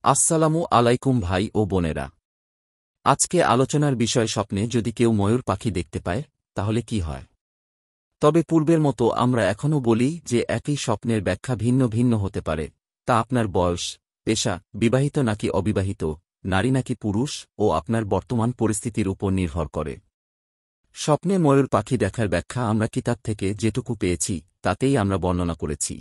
আসসালামু আলাইকুম ভাই ও বোনেরা। আজকে আলোচনার বিষয় স্বপ্নে যদি কেউ ময়ূর পাখি দেখতে পায় তাহলে কি হয়। তবে পূর্বের মতো আমরা এখনও বলি যে একই স্বপ্নের ব্যাখ্যা ভিন্ন ভিন্ন হতে পারে, তা আপনার বয়স, পেশা, বিবাহিত নাকি অবিবাহিত, নারী নাকি পুরুষ ও আপনার বর্তমান পরিস্থিতির উপর নির্ভর করে। স্বপ্নে ময়ূর পাখি দেখার ব্যাখ্যা আমরা কিতাব থেকে যেটুকু পেয়েছি তাতেই আমরা বর্ণনা করেছি।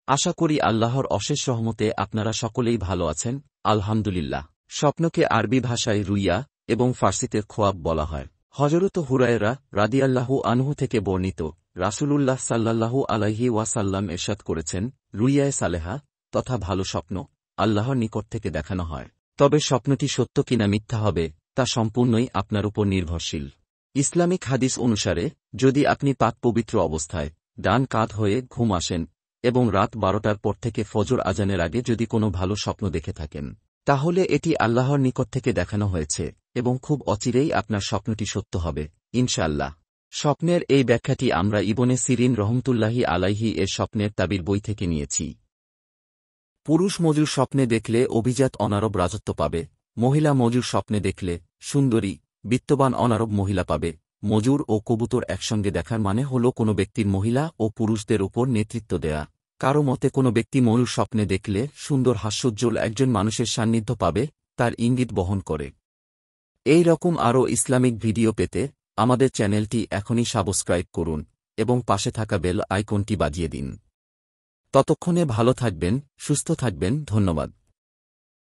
আশা করি আল্লাহর অশেষ রহমতে আপনারা সকলেই ভালো আছেন, আলহামদুলিল্লাহ। স্বপ্নকে আরবি ভাষায় রুইয়া এবং ফার্সিতে খোয়াব বলা হয়। হযরত হুরায়রা রাদিয়াল্লাহু আনহু থেকে বর্ণিত, রাসূলুল্লাহ সাল্লাল্লাহু আলাইহি ওয়াসাল্লাম ইরশাদ করেছেন, রুইয়ায়ে সালেহা তথা ভালো স্বপ্ন আল্লাহর নিকট থেকে দেখানো হয়। তবে স্বপ্নটি সত্য কিনা মিথ্যা হবে তা সম্পূর্ণই আপনার উপর নির্ভরশীল। ইসলামিক হাদিস অনুসারে যদি আপনি পাক পবিত্র অবস্থায় ডান কাঁধ হয়ে ঘুম আসেন এবং রাত 12টার পর থেকে ফজর আজানের আগে যদি কোনো ভালো স্বপ্ন দেখে থাকেন, তাহলে এটি আল্লাহর নিকট থেকে দেখানো হয়েছে এবং খুব অচিরেই আপনার স্বপ্নটি সত্য হবে ইনশাআল্লাহ। স্বপ্নের এই ব্যাখ্যাটি আমরা ইবনে সিরিন রহমতুল্লাহি আলাইহি এর স্বপ্নের তাবির বই থেকে নিয়েছি। পুরুষ মজুর স্বপ্নে দেখলে অভিজাত অনারব রাজত্ব পাবে, মহিলা মজুর স্বপ্নে দেখলে সুন্দরী বিত্তবান অনারব মহিলা পাবে। মজুর ও কবুতর একসঙ্গে দেখার মানে হল কোনো ব্যক্তির মহিলা ও পুরুষদের উপর নেতৃত্ব দেয়া। কারো মতে কোনো ব্যক্তি ময়ূর স্বপ্নে দেখলে সুন্দর হাস্যোজ্জ্বল একজন মানুষের সান্নিধ্য পাবে, তার ইঙ্গিত বহন করে। এই রকম আরও ইসলামিক ভিডিও পেতে আমাদের চ্যানেলটি এখনই সাবস্ক্রাইব করুন এবং পাশে থাকা বেল আইকনটি বাজিয়ে দিন। ততক্ষণে ভালো থাকবেন, সুস্থ থাকবেন, ধন্যবাদ।